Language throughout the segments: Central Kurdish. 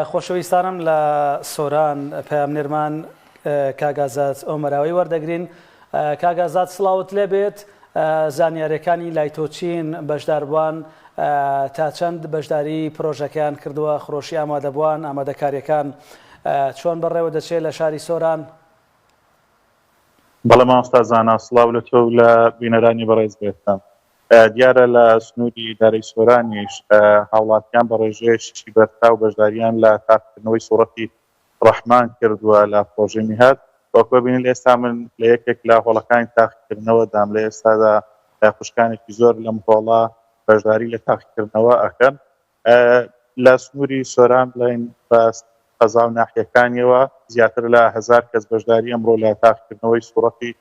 خۆشەویستانم لە سۆران پەیامنێرمان کاگازات ئۆمەراوی وەردەگرین. کاگازات سڵاوت لێبێت، زانیاریەکانی لای تۆچین بەشداربووان تا چەند بەشداری پرۆژەکەیان کردووە، خۆشی ئامادەبووان ئامادەکاریەکان چۆن بەڕێوە دەچێت لە شاری سۆران؟ بەڵێ مامۆستا زانا، سڵاو لە تۆ و لە بینەرانی بەڕێز بێتم. دیارە لە سنووری دارەی سۆرانیش هاوڵاتیان بە ڕێژەیەکی بەرتا و بەشداریان لە تاقیکردنەوەی سوورەتی ڕەحمان کردووە لە پرۆژەی میهات. وەکو ببینن لە ئێستا من لە یەکێک لە هۆڵەکانی تاقیکردنەوە دام. لە ئێستادا خوشکانێکی زۆر لەم هۆڵە بەشداری لە تاقیکردنەوە ئەکەن. لە سنووری سۆران بڵێن بە قەزا و ناحیەکانیەوە زیاتر لە 1000 کەس بەشداری ئەمڕۆ لە تاقیکردنەوەی سوورەتی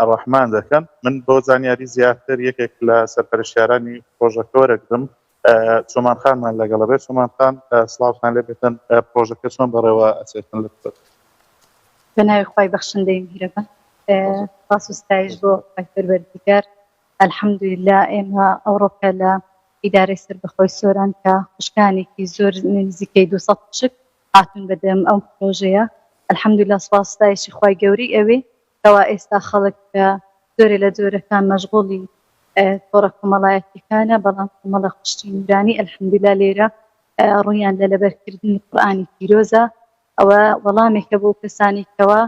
ڕەحمان دەکەن. من بۆ زانیاری زیاتر یەکێک لە سەرپەرشتیارانی پرۆژەکە وەرەگرم، چۆمان خانمان لەگەڵە بێت. چۆمان خان، سڵاوتان لێ بێتن، پرۆژەکە چۆن بەڕێوە ئەچێتن لەتر؟ بەناوی خوای بەخشندەی میهرەبان، سپاس و ستایش بۆ خوای پەروەردیگار. ئەلحەمدولیلا ئێمە ئەوڕۆکە لە ئیدارەی سەربەخۆی سۆران کە خوشکانێکی زۆر نزیکەی 200 خوشک هاتوون بەدەم ئەو پرۆژەیە. ئەلحەمدولیلا سپاس و ستایشی خوای گەورەی ئەوێ کەوا ئێستا خەڵک زۆرێ لە جۆرەکان مەشغوڵی تۆڕە کۆمەڵایەتیەکانە، بەڵام کۆمەڵە خوشتی نورانی ئەلحەمدولیلا لێرە ڕوویان لە لەبەرکردنی قورئانی پیرۆزە. ئەوە وەڵامێکە بۆ کەسانی کەوا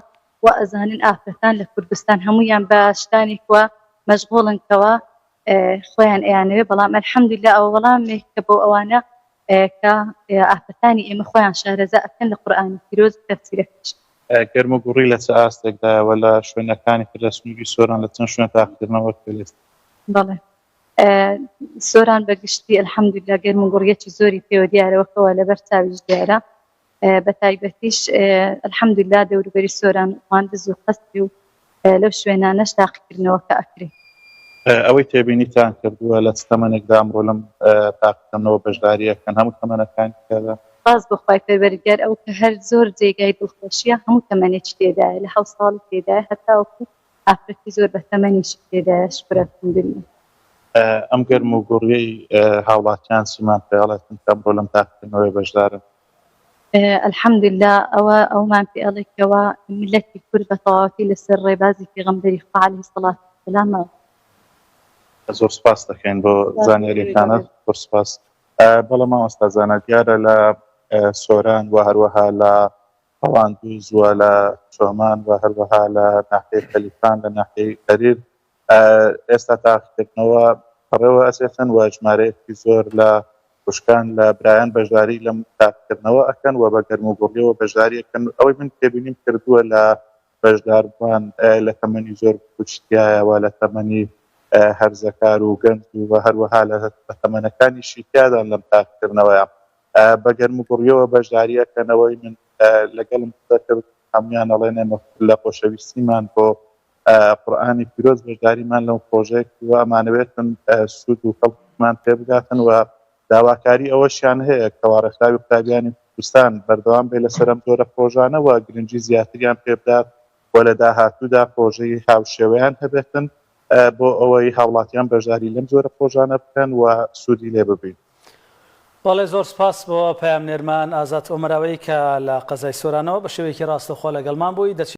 وا ئەزانن ئافرەتان لە کوردستان هەموویان بە شتانێکوە مەشغوڵن کەوا خۆیان ئەیانەوێ، بەڵام ئەلحەمدولیلا ئەوە وەڵامێکە بۆ ئەوانە کە ئافرەتانی ئێمە خۆیان شارەزا ئەکەن لە قورئانی پیرۆز و تەفسیرەکەش. گەرمە گوڕی لە چ ئاستێکدایەوە لە شوێنەکانی تر لە سنووری سۆران لە چەند شوێن تاقیکردنەوە پێویست؟ بەڵێ، سۆران بەگشتی ئەلحەمدولیلا گەرمە گوڕیەکی زۆری پێوە دیارەوەکەوە لەبەر چاویش دیارە. بە تایبەتیش ئەلحەمدولیلا دەوروبەری سۆران مهندس و قەسری و لەو شوێنانەش تاقیکردنەوەکە ئەکرێ. ئەوەی تێبینیتان کردووە لە چ تەمەنێکدا ئەمڕۆ لەم تاقیکردنەوە بەشداریەکەن؟ هەموو تەمەنەکانی تێدا؟ باز بۆ خوای پەروەردیگار ئەو کە هەر زۆر جێگای دڵخۆشیە هەموو تەمەنێکی تێدایە، لە 7 ساڵی تێدایە، هەتا وەکو ئافرەتی زۆر بە تەمەنیشی تێدایە. شکر ئەلحەمدولیلا. ئەم گەرم و گوڕیەی هاوڵاتیان چیمان پێڵێتن کە ئەمڕۆ لەم تاقیکردنەوەی بەشدارن؟ ئەلحەمدولیلا ئەومان پێ ئەڵێکەوە میلەتی کورد بە تەواوەتی لەسەر ڕێبازی پێغەمبەری خوا عەلەیهی سەڵات وەسەلامەوە. زۆر سپاس دەکەین بۆ زانیاریەکانت. زۆر سپاس. بەڵێ مامۆستا زانا، دیارە لە سۆران و هەروەها لە هەڵاندوز و لە چۆمان و هەروەها لە ناحیەی خەلیفان لە ناحیەی هەریر ئێستا تاقیکردنەوە بەڕێوە ئەچێتن و ژمارەیەکی زۆر لە خوشکان لە برایان بەشداری لەم تاقیکردنەوە ئەکەن و بە گەرم و گوڕیەوە بەشداری ئەکەن. ئەوەی من تێبینیم کردووە لە بەشداربووان لە تەمەنی زۆر کوچکیایەوە، لە تەمەنی هەرزەکار و گەنج و هەروەها لە تەمەنەکانیشی تیادان لەم تاقیکردنەوەیە بە گەرم و گوڕیەوە بەشداری ئەکەنەوەی من لەگەڵم قسە کرد، هەمویان ئەڵێن ئێمە لە خۆشەویستیمان بۆ قورئانی پیرۆز بەشداریمان لەم پرۆژەیەکی ئەمانەوێتن سوود و کەڵکمان پێ بداتن و داواکاری ئەوەشیان هەیە کەوا ڕێکخراوی قوتابیانی کوردستان بەردەوام بێ لەسەر ئەم جۆرە پرۆژانە و گرنگی زیاتریان پێ بدات و لە داهاتوودا پرۆژەی هاوشێوەیان هەبێتن بۆ ئەوەی هاوڵاتیان بەشداری لەم جۆرە پرۆژانە بکەن و سوودی لێ ببین. بەڵێ، زۆر سپاس بۆ پەیامنێرمان ئازات ئۆمەراوی کە لە قەزای سۆرانەوە بە شێوەیەکی ڕاستەوخۆ لەگەڵمان بووی.